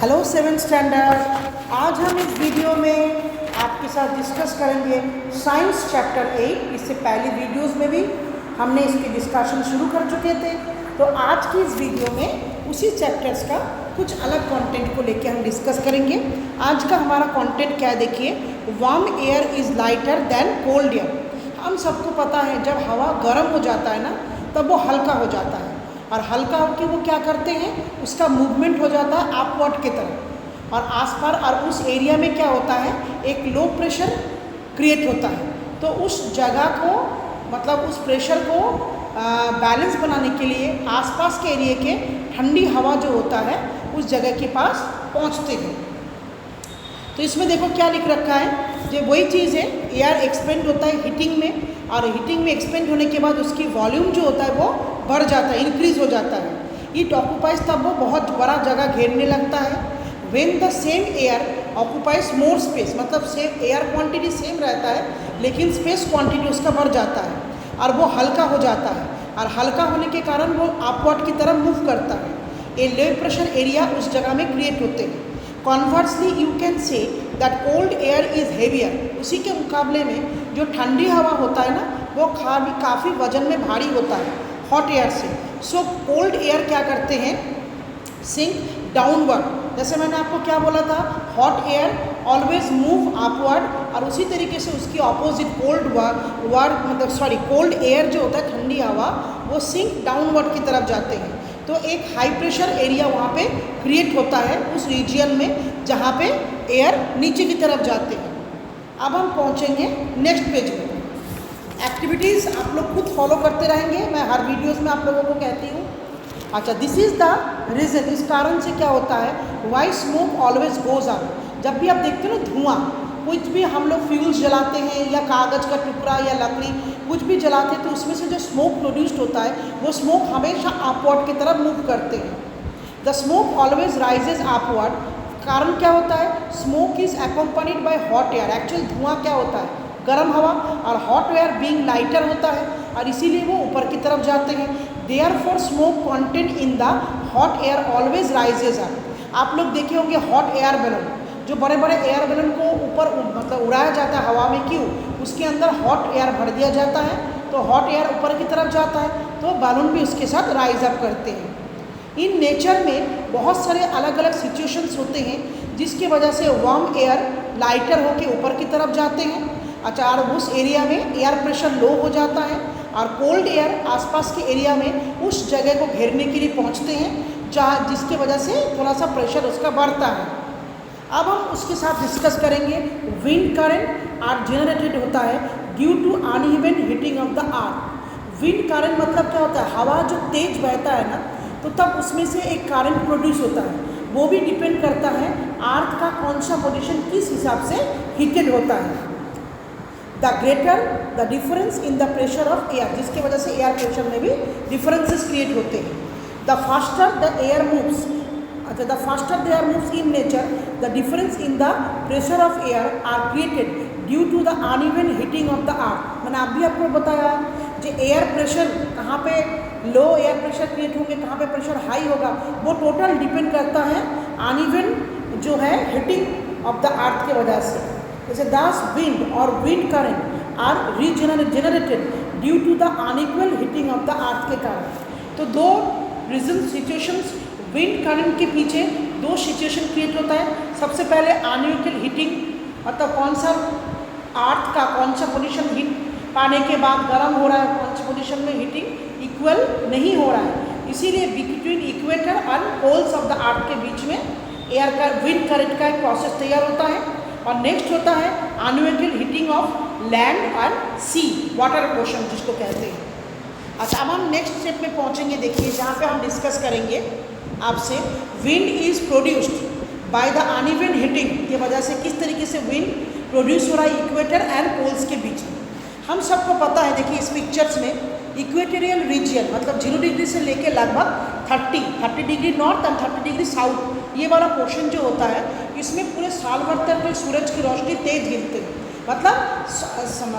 Hello seven standard. आज हम इस वीडियो में आपके साथ डिस्कस करेंगे साइंस चैप्टर 8। इससे पहले वीडियोस में भी हमने इसकी डिस्कशन शुरू कर चुके थे। तो आज की इस वीडियो में उसी चैप्टर्स का कुछ अलग कंटेंट को लेकर हम डिस्कस करेंगे। आज का हमारा कंटेंट क्या है, देखिए, warm air is lighter than cold air. हम सबको पता है जब हवा गर्म हो जाता है ना, तब वो हल्का हो जाता है, और हल्का होकर वो क्या करते हैं, उसका मूवमेंट हो जाता है अपवर्ड की तरफ, और आसपास और उस एरिया में क्या होता है, एक लो प्रेशर क्रिएट होता है। तो उस जगह को, मतलब उस प्रेशर को बैलेंस बनाने के लिए आसपास के एरिया के ठंडी हवा जो होता है उस जगह के पास पहुंचते हैं। तो इसमें देखो क्या लिख रखा है, जो वही चीज़ है, एयर एक्सपेंड होता है हीटिंग में, और हीटिंग में एक्सपेंड होने के बाद उसकी वॉल्यूम जो होता है वो बढ़ जाता है, इंक्रीज हो जाता है। इट ऑक्यूपाइज, तब वो बहुत बड़ा जगह घेरने लगता है। When the same air occupies more space, मतलब सेम एयर क्वांटिटी सेम रहता है लेकिन स्पेस क्वांटिटी उसका बढ़ जाता है और वो हल्का हो जाता है, और हल्का होने के कारण वो अपवर्ड की तरफ मूव करता है। ए लो प्रेशर एरिया उस जगह में क्रिएट होते हैं। Conversely you can say that cold air is heavier. उसी के मुकाबले में जो ठंडी हवा होता है ना, वो काफ़ी वजन में भारी होता है हॉट एयर से। सो कोल्ड एयर क्या करते हैं, सिंक डाउनवर्ड। जैसे मैंने आपको क्या बोला था, hot air always move upward, और उसी तरीके से उसकी ऑपोजिट कोल्ड एयर जो होता है, ठंडी हवा, वो सिंक डाउनवर्ड की तरफ जाते हैं। तो एक हाई प्रेशर एरिया वहाँ पे क्रिएट होता है उस रीजन में जहाँ पे एयर नीचे की तरफ जाते हैं। अब हम पहुँचेंगे नेक्स्ट पेज में। एक्टिविटीज़ आप लोग खुद फॉलो करते रहेंगे, मैं हर वीडियोस में आप लोगों को कहती हूँ। अच्छा, दिस इज़ द रीज़न, इस कारण से क्या होता है, why smoke always goes on. जब भी आप देखते हो ना धुआं, कुछ भी हम लोग फ्यूल्स जलाते हैं या कागज़ का टुकड़ा या लकड़ी कुछ भी जलाते हैं, तो उसमें से जो स्मोक प्रोड्यूस्ड होता है वो स्मोक हमेशा अपवर्ड की तरफ मूव करते हैं। The smoke always rises upward. कारण क्या होता है, smoke is accompanied by hot air. Actual धुआं क्या होता है, गर्म हवा, और हॉट एयर बीइंग लाइटर होता है, और इसीलिए वो ऊपर की तरफ जाते हैं। Therefore smoke content in the hot air always rises up. आप लोग देखे होंगे हॉट एयर बैलून, जो बड़े बड़े एयर बैलून को ऊपर मतलब उड़ाया जाता है हवा में, क्यों, उसके अंदर हॉट एयर भर दिया जाता है, तो हॉट एयर ऊपर की तरफ जाता है, तो बैलून भी उसके साथ राइज अप करते हैं। इन नेचर में बहुत सारे अलग अलग सिचुएशंस होते हैं जिसकी वजह से वार्म एयर लाइटर होकर ऊपर की तरफ जाते हैं। अच्छा, और उस एरिया में एयर प्रेशर लो हो जाता है, और कोल्ड एयर आसपास के एरिया में उस जगह को घेरने के लिए पहुंचते हैं, जहाँ जिसकी वजह से थोड़ा सा प्रेशर उसका बढ़ता है। अब हम उसके साथ डिस्कस करेंगे। विंड करंट आर जनरेटेड होता है due to uneven heating of the earth. Wind current मतलब क्या होता है, हवा जो तेज बहता है ना, तो तब उसमें से एक करंट प्रोड्यूस होता है। वो भी डिपेंड करता है अर्थ का कौन सा पोजिशन किस हिसाब से हीटेड होता है। The greater the difference in the pressure of air, जिसकी वजह से एयर प्रेशर में भी डिफरेंसेस क्रिएट होते हैं। The faster the air moves, अच्छा, the faster the air moves in nature, the difference in the pressure of air are created due to the uneven heating of the earth. मैंने अभी आपको बताया जो air pressure कहाँ पे लो air pressure create होंगे, कहाँ पे प्रेशर हाई होगा, वो टोटल डिपेंड करता है अनइवन जो है हीटिंग ऑफ द अर्थ की वजह से। जैसे दस विंड और wind current are regenerated due to the unequal heating of the earth के कारण। तो दो रीजन सिचुएशंस, विंड करंट के पीछे दो सिचुएशन क्रिएट होता है। सबसे पहले अनइक्वल हीटिंग, मतलब कौन सा अर्थ का कौन सा पोजीशन हीट पाने के बाद गर्म हो रहा है, कौन सा पोजीशन में हीटिंग इक्वल नहीं हो रहा है, इसीलिए between equator and poles of the earth के बीच में एयर का विंड करंट का एक प्रोसेस तैयार होता है। और नेक्स्ट होता है unequal heating of land and sea, water portion जिसको कहते हैं। अच्छा, अब हम नेक्स्ट स्टेप में पहुंचेंगे। देखिए, जहाँ पे हम डिस्कस करेंगे आपसे, wind is produced by the uneven heating की वजह से किस तरीके से विंड प्रोड्यूस हो रहा है इक्वेटर एंड पोल्स के बीच में। हम सबको पता है, देखिए इस पिक्चर्स में इक्वेटोरियल रीजन मतलब 0 डिग्री से लेके लगभग 30 degree north and 30 degree south, ये वाला पोर्शन जो होता है, इसमें पूरे साल भर तक सूरज की रोशनी तेज गिरते हैं, मतलब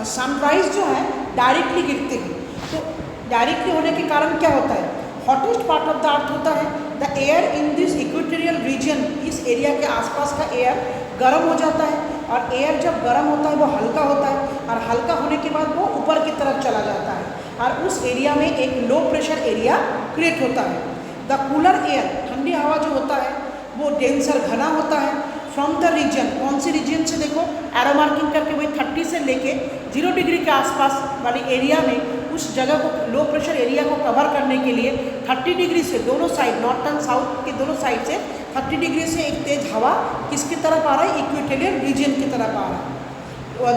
सनराइज जो है डायरेक्टली गिरते हैं। तो डायरेक्टली होने के कारण क्या होता है, हॉटेस्ट पार्ट ऑफ द अर्थ होता है। The air in this equatorial region is इस एरिया के आसपास का एयर गर्म हो जाता है, और एयर जब गर्म होता है वो हल्का होता है, और हल्का होने के बाद वो ऊपर की तरफ चला जाता है, और उस एरिया में एक लो प्रेशर एरिया क्रिएट होता है। द कूलर एयर, ठंडी हवा जो होता है वो डेंसर घना होता है फ्रॉम द रीजन। कौन सी रीजन से, देखो एरो मार्किंग करके वही 30 से लेके 0 डिग्री के आसपास वाली एरिया में उस जगह को, लो प्रेशर एरिया को कवर करने के लिए 30 डिग्री से दोनों साइड, नॉर्थ एंड साउथ के दोनों साइड से 30 डिग्री से एक तेज हवा किसकी तरफ आ रहा है, इक्वेटोरियल रीजन की तरफ आ रहा है।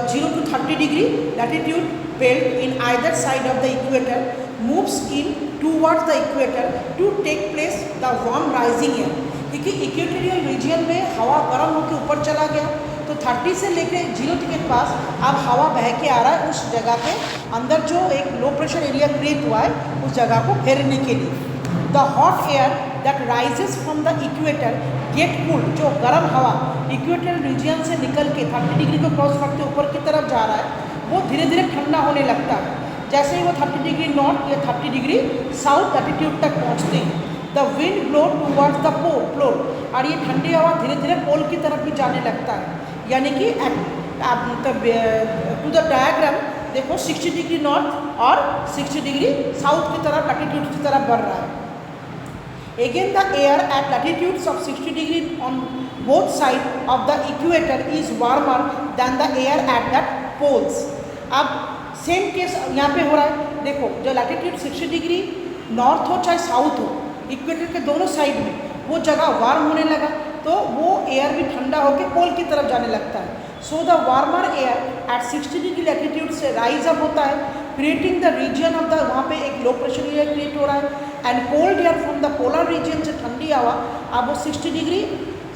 0 to 30 degree latitude belt in either side of the equator moves in towards the equator to take place the warm rising air। क्योंकि इक्वेटोरियल रीजन में हवा गर्म होकर ऊपर चला गया, तो 30 से लेकर 0 के पास अब हवा बह के आ रहा है उस जगह के अंदर जो एक लो प्रेशर एरिया क्रिएट हुआ है उस जगह को घेरने के लिए। The hot air that rises from the equator get cooled, जो गर्म हवा इक्वेटोरियल रीजन से निकल के 30 डिग्री को क्रॉस करके ऊपर की तरफ जा रहा है, वो धीरे धीरे ठंडा होने लगता है। जैसे ही वो 30 डिग्री नॉर्थ या 30 डिग्री साउथ लैटिट्यूड तक पहुंचते हैं, the wind blow towards the pole, और ये ठंडी हवा धीरे धीरे पोल की तरफ भी जाने लगता है। यानी कि टू द डायग्राम देखो 60 डिग्री नॉर्थ और 60 डिग्री साउथ की तरफ लैटिट्यूड की तरफ बढ़ रहा है। Again the air at latitudes of 60 degree on both sides of the equator is warmer than the air at the poles। अब सेम केस यहाँ पे हो रहा है, देखो जो लैटिट्यूड 60 डिग्री नॉर्थ हो चाहे साउथ हो, इक्वेटर के दोनों साइड में वो जगह वार्म होने लगा, तो वो एयर भी ठंडा होकर पोल की तरफ जाने लगता है। So the warmer air at 60 degree latitude से राइज अप होता है, creating the region of the, वहाँ पे एक लो प्रेशर एरिया क्रिएट हो रहा है, and cold air from the polar region से ठंडी हवा अब वो 60 डिग्री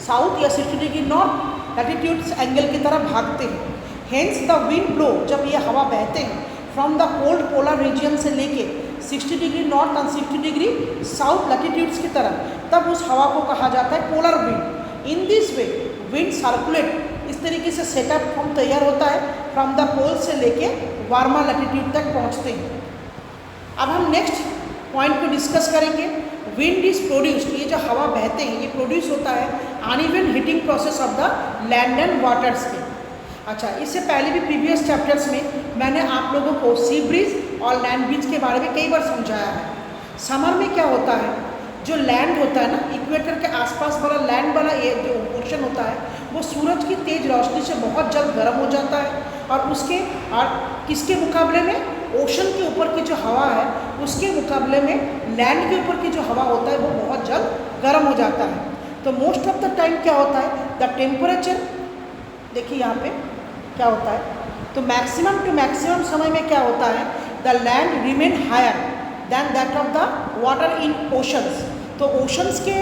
साउथ या 60 डिग्री नॉर्थ लैटिट्यूड एंगल की तरफ भागते हैं। हेंस द विंड ब्लो, जब ये हवा बहते हैं from the cold polar region से लेके 60 डिग्री नॉर्थ और 60 डिग्री साउथ लैटिट्यूड्स की तरफ, तब उस हवा को कहा जाता है polar wind. In this way wind circulate, इस तरीके से सेटअप फॉर्म तैयार होता है फ्रॉम द पोल से लेके वार्मर लैटिट्यूड तक पहुंचते हैं। अब हम नेक्स्ट पॉइंट को डिस्कस करेंगे। विंड इज प्रोड्यूस्ड, ये जो हवा बहते हैं ये प्रोड्यूस होता है uneven heating process of the land and waters के। अच्छा, इससे पहले भी प्रीवियस चैप्टर्स में मैंने आप लोगों को सी ब्रीज और लैंड ब्रीज के बारे में कई बार समझाया है। समर में क्या होता है, जो लैंड होता है ना, इक्वेटर के आसपास वाला लैंड वाला ये जो पोर्शन होता है वो सूरज की तेज रोशनी से बहुत जल्द गर्म हो जाता है, और उसके किसके मुकाबले में, ओशन के ऊपर की जो हवा है उसके मुकाबले में लैंड के ऊपर की जो हवा होता है वो बहुत जल्द गर्म हो जाता है। तो मोस्ट ऑफ द टाइम क्या होता है, द टेम्परेचर, देखिए यहाँ पे क्या होता है, तो मैक्सिमम टू मैक्सिमम समय में क्या होता है, the land remain higher than that of the water in oceans. तो ओशंस के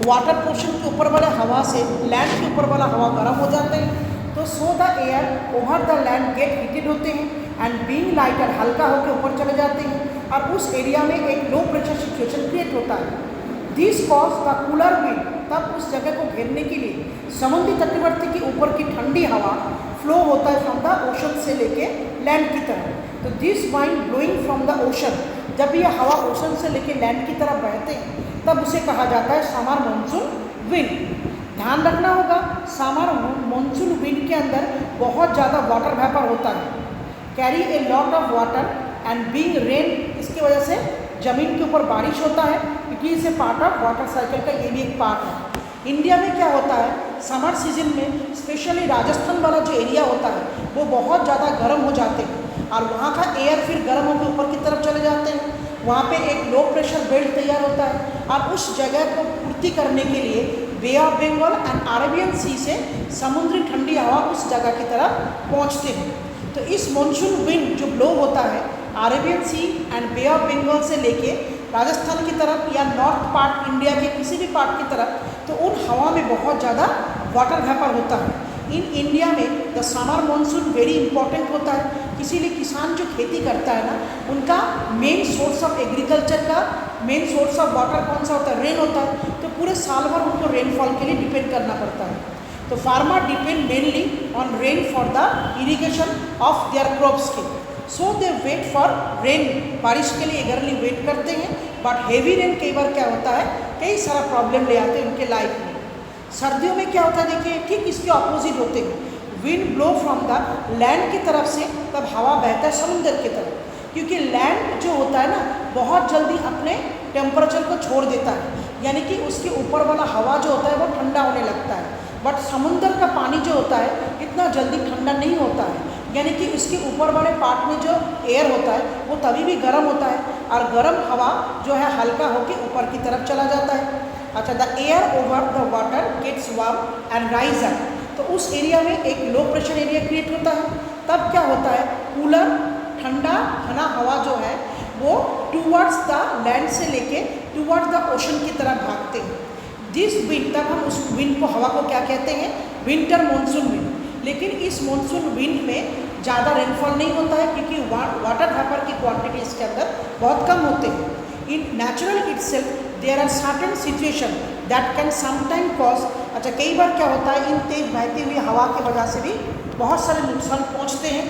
वाटर पोर्शन के ऊपर वाले हवा से लैंड के ऊपर वाला हवा गर्म हो जाते हैं, तो so the air over the land gate heated होते हैं एंड बीइंग लाइटर, हल्का होकर ऊपर चले जाते हैं, और उस एरिया में एक लो प्रेशर सिचुएशन क्रिएट होता है। This cause the cooler wind, तब उस जगह को घेरने के लिए समुद्री तटवर्ती के ऊपर की ठंडी हवा फ्लो होता है फ्रॉम द ओशन से लेके लैंड की तरफ। तो this wind blowing from the ocean, जब ये हवा ओशन से लेके लैंड की तरफ बहते हैं तब उसे कहा जाता है समर मानसून विंड। ध्यान रखना होगा, समर मानसून विंड के अंदर बहुत ज़्यादा वाटर वेपर होता है, carry a lot of water and being rain, इसकी वजह से ज़मीन के ऊपर बारिश होता है, it is a part of water cycle का, ये भी एक पार्ट है। इंडिया में क्या होता है, समर सीजन में स्पेशली राजस्थान वाला जो एरिया होता है वो बहुत ज़्यादा गर्म हो जाते हैं, और वहाँ का एयर फिर गर्म होकर ऊपर की तरफ चले जाते हैं, वहाँ पे एक लो प्रेशर बेल्ट तैयार होता है, और उस जगह को पूर्ति करने के लिए बे ऑफ बंगाल एंड अरेबियन सी से समुद्री ठंडी हवा उस जगह की तरफ पहुँचते हैं। तो इस मानसून विंड जो ब्लो होता है Arabian sea and bay of Bengal से लेके राजस्थान की तरफ या नॉर्थ पार्ट इंडिया के किसी भी पार्ट की तरफ, तो उन हवा में बहुत ज़्यादा वाटर वेपर होता है। इन इंडिया में the summer monsoon very important होता है, इसीलिए किसान जो खेती करता है ना, उनका मेन सोर्स ऑफ एग्रीकल्चर का मेन सोर्स ऑफ वाटर कौन सा होता है, रेन होता है, तो पूरे साल भर उनको रेनफॉल के लिए डिपेंड करना पड़ता है। तो farmer depend mainly on rain for the irrigation of their crops के, सो दे वेट फॉर रेन, बारिश के लिए eagerly वेट करते हैं, बट हेवी रेन कई बार क्या होता है, कई सारा प्रॉब्लम ले आते हैं उनके लाइफ में। सर्दियों में क्या होता है देखिए, ठीक इसके ऑपोजिट होते हैं। Wind blow from the land की तरफ से, तब हवा बहता है समुद्र की तरफ, क्योंकि लैंड जो होता है ना बहुत जल्दी अपने टेम्परेचर को छोड़ देता है, यानी कि उसके ऊपर वाला हवा जो होता है वो ठंडा होने लगता है। बट समुद्र का पानी जो होता है इतना जल्दी ठंडा नहीं होता है, यानी कि उसके ऊपर वाले पार्ट में जो एयर होता है वो तभी भी गर्म होता है, और गर्म हवा जो है हल्का होकर ऊपर की तरफ चला जाता है। अच्छा, the air over the water gets warm and rise up, तो उस एरिया में एक लो प्रेशर एरिया क्रिएट होता है। तब क्या होता है, कूलर ठंडा घना हवा जो है वो टूवर्ड्स द लैंड से लेके टूवर्ड्स द ओशन की तरफ भागते हैं। दिस विंड, तब हम उस विंड को, हवा को क्या कहते हैं, विंटर मानसून विंड। लेकिन इस मानसून विंड में ज़्यादा रेनफॉल नहीं होता है, क्योंकि वाटर वेपर की क्वांटिटी इसके अंदर बहुत कम होते हैं। In natural itself there are certain situation that can sometime cause, अच्छा कई बार क्या होता है, इन तेज बहती हुई हवा की वजह से भी बहुत सारे नुकसान पहुंचते हैं।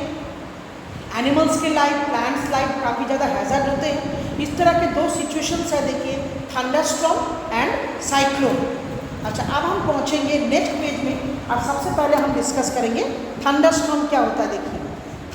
एनिमल्स के लाइफ, प्लांट्स लाइफ काफ़ी ज़्यादा हैज़ार्ड होते हैं। इस तरह के दो सिचुएशंस है देखिए, थंडरस्टॉर्म एंड साइक्लोन। अच्छा, अब हम पहुंचेंगे नेक्स्ट पेज में, और सबसे पहले हम डिस्कस करेंगे थंडरस्टॉर्म क्या होता है। देखिए,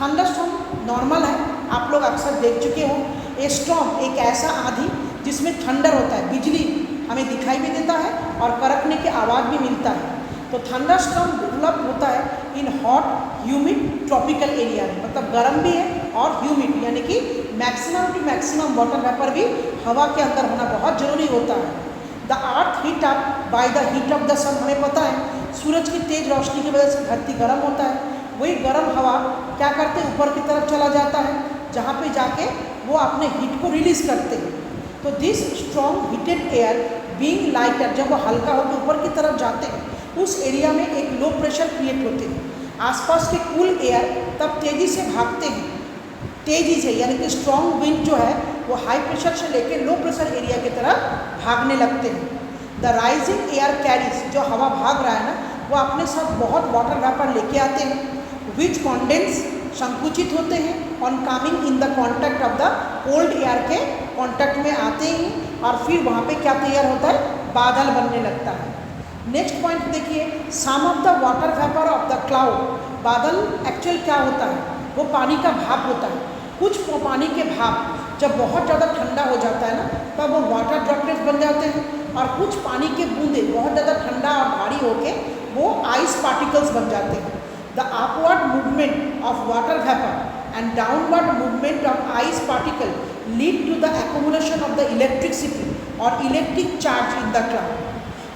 थंडरस्टॉर्म नॉर्मल है, आप लोग अक्सर देख चुके हो। ए स्टॉर्म एक ऐसा आंधी जिसमें थंडर होता है, बिजली हमें दिखाई भी देता है और कड़कने की आवाज़ भी मिलता है। तो थंडरस्टॉर्म डेवलप होता है in hot humid tropical area में, मतलब गर्म भी है और ह्यूमिड, यानी कि maximum to maximum water vapour भी हवा के अंदर होना बहुत ज़रूरी होता है। The earth heat up by the heat of the sun, हमें पता है सूरज की तेज रोशनी की वजह से धरती गर्म होता है। वही गर्म हवा क्या करते हैं, ऊपर की तरफ चला जाता है, जहाँ पे जाके वो अपने हीट को रिलीज करते हैं। तो this strong heated air being lighter, जब वो हल्का होकर ऊपर की तरफ जाते हैं उस एरिया में एक लो प्रेशर क्रिएट होते हैं। आसपास के कूल एयर तब तेज़ी से भागते हैं, तेज़ी से, यानी कि स्ट्रॉन्ग विंड जो है वो हाई प्रेशर से लेकर लो प्रेशर एरिया की तरफ भागने लगते हैं। द राइजिंग एयर कैरीज, जो हवा भाग रहा है ना, वो अपने साथ बहुत वाटर वेपर लेके आते हैं, विच कॉन्डेंस, संकुचित होते हैं, on coming in the contact of the cold air के कॉन्टैक्ट में आते हैं, और फिर वहाँ पे क्या तैयार होता है, बादल बनने लगता है। नेक्स्ट पॉइंट देखिए, some of the water vapour of the cloud, बादल एक्चुअल क्या होता है, वो पानी का भाप होता है। कुछ पानी के भाप जब बहुत ज़्यादा ठंडा हो जाता है ना, तब वो वाटर ड्रॉपलेट्स बन जाते हैं, और कुछ पानी के बूंदे बहुत ज़्यादा ठंडा और भारी होके वो आइस पार्टिकल्स बन जाते हैं। The upward movement of water vapour and downward movement of ice particle lead to the accumulation of the electricity और electric charge in the cloud.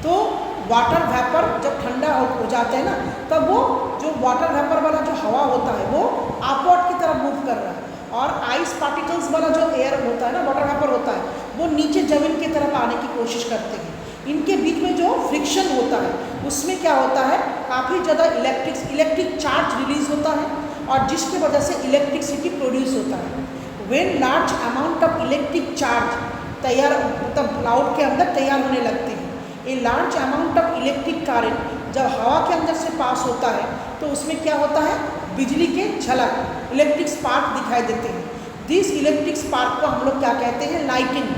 तो वाटर वेपर जब ठंडा हो जाता है ना, तब वो जो वाटर वेपर वाला जो हवा होता है वो अपवर्ड की तरफ मूव कर रहा है, और आइस पार्टिकल्स वाला जो एयर होता है ना, वाटर वेपर होता है, वो नीचे ज़मीन की तरफ आने की कोशिश करते हैं। इनके बीच में जो फ्रिक्शन होता है उसमें क्या होता है, काफ़ी ज़्यादा इलेक्ट्रिक चार्ज रिलीज होता है, और जिसकी वजह से इलेक्ट्रिसिटी प्रोड्यूस होता है। When large amount of electric charge तैयार, मतलब क्लाउड के अंदर तैयार होने लगते हैं। A large amount of electric current जब हवा के अंदर से पास होता है तो उसमें क्या होता है, बिजली के झलक, इलेक्ट्रिक स्पार्क दिखाई देते हैं। दिस इलेक्ट्रिक स्पार्क को हम लोग क्या कहते हैं, lightning.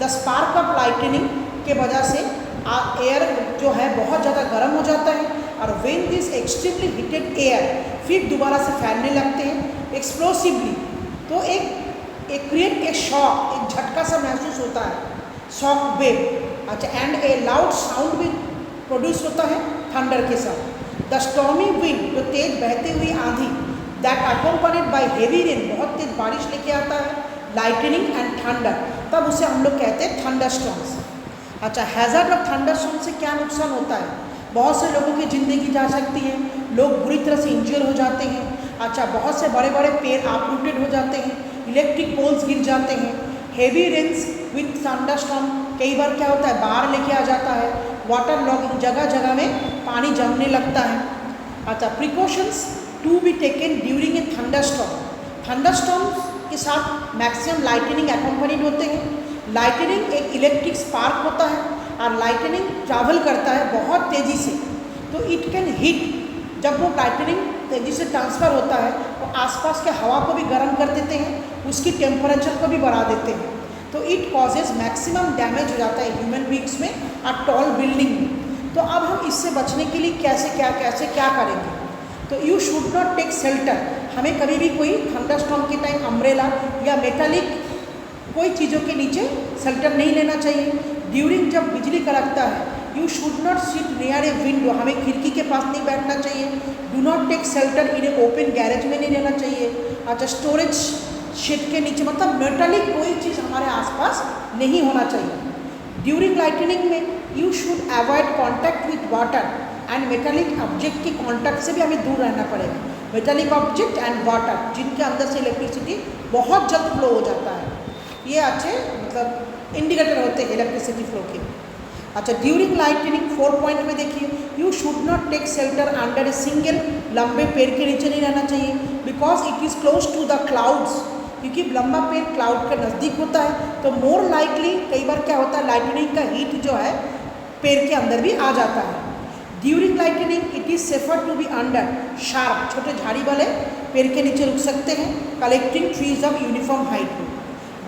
The spark of lightning के वजह से एयर जो है बहुत ज़्यादा गर्म हो जाता है, और when this extremely heated air फिर दोबारा से फैलने लगते हैं एक्सप्लोसिवली, तो एक क्रिएट ए शॉक, एक झटका सा महसूस होता है, शॉक वेव। अच्छा, एंड ए लाउड साउंड भी प्रोड्यूस होता है थंडर के साथ। द स्टॉर्मी विंड, जो तेज बहती हुई आंधी, that accompanied by heavy rain, बहुत तेज बारिश लेके आता है, लाइटनिंग एंड थंडर, तब उसे हम लोग कहते हैं थंडरस्टॉर्म्स। अच्छा, हैज़ार्ड ऑफ थंडरस्टॉर्म से क्या नुकसान होता है, बहुत से लोगों की ज़िंदगी जा सकती है, लोग बुरी तरह से इंजर हो जाते हैं। अच्छा, बहुत से बड़े बड़े पेड़ अपरूटेड हो जाते हैं, इलेक्ट्रिक पोल्स गिर जाते हैं। हेवी रेन्स विथ थंडरस्टॉर्म, कई बार क्या होता है, बाढ़ लेके आ जाता है, वाटर लॉगिंग, जगह जगह में पानी जमने लगता है। अच्छा, precautions to be taken during a thunderstorm, thunderstorms के साथ मैक्सिमम लाइटनिंग एक्कम्पनीड होते हैं। लाइटनिंग एक इलेक्ट्रिक स्पार्क होता है, और लाइटनिंग ट्रैवल करता है बहुत तेज़ी से, तो इट कैन हिट, जब वो लाइटनिंग तेज़ी से ट्रांसफ़र होता है तो आसपास के हवा को भी गर्म कर देते हैं, उसकी टेम्परेचर को भी बढ़ा देते हैं, तो इट कॉजेज मैक्सिमम डैमेज हो जाता है ह्यूमन बींग्स में और टॉल बिल्डिंग में। तो अब हम इससे बचने के लिए कैसे क्या करेंगे? तो you should not take shelter, हमें कभी भी कोई थंडरस्टॉर्म के टाइम अम्ब्रेला या मेटालिक कोई चीज़ों के नीचे शेल्टर नहीं लेना चाहिए। ड्यूरिंग जब बिजली कड़कता है, you should not sit near a window, हमें खिड़की के पास नहीं बैठना चाहिए। Do not take shelter in a open garage में नहीं लेना चाहिए। अच्छा, स्टोरेज शेड के नीचे, मतलब मेटालिक कोई चीज़ हमारे आसपास नहीं होना चाहिए। ड्यूरिंग लाइटनिंग में you should avoid contact with water and metallic object की कॉन्टैक्ट से भी हमें दूर रहना पड़ेगा। मेटालिक ऑब्जेक्ट एंड वाटर जिनके अंदर से इलेक्ट्रिसिटी बहुत जल्द फ्लो हो जाता है, ये अच्छे मतलब इंडिकेटर होते हैं इलेक्ट्रिसिटी फ्लो के। अच्छा, ड्यूरिंग लाइटनिंग 4 पॉइंट में देखिए, you should not take shelter under a single, लंबे पेड़ के नीचे नहीं रहना चाहिए, because it is close to the clouds, क्योंकि लंबा पेड़ क्लाउड के नज़दीक होता है, तो मोर लाइकली कई बार क्या होता है, लाइटनिंग का हीट जो है पेड़ के अंदर भी आ जाता है। During lightning it is safer to be under sharp, छोटे झाड़ी वाले पेड़ के नीचे रुक सकते हैं, collecting trees of uniform height.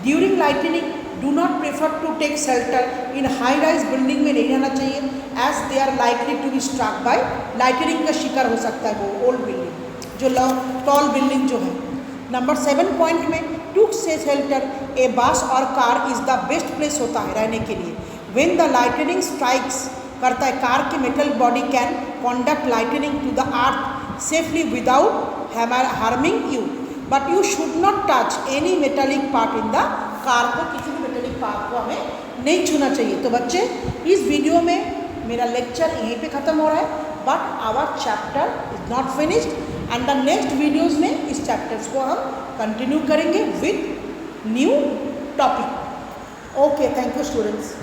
During lightning do not prefer to take shelter in high rise building में नहीं रहना चाहिए, as they are likely to be struck by, lightning का शिकार हो सकता है वो ओल्ड बिल्डिंग, जो टॉल बिल्डिंग जो है। नंबर 7 पॉइंट में, टू से शेल्टर ए बस और car is the best place होता है रहने के लिए। व्हेन द लाइटनिंग स्ट्राइक्स करता है, कार की metal body can conduct lightning to the earth safely without harming you, but you should not touch any metallic part in the car को, किसी भी मेटालिक पार्ट को हमें नहीं छूना चाहिए। तो बच्चे, इस वीडियो में मेरा लेक्चर यहीं पे ख़त्म हो रहा है, but our chapter is not finished and the next videos में इस चैप्टर्स को हम कंटिन्यू करेंगे with new topic. Okay, thank you students.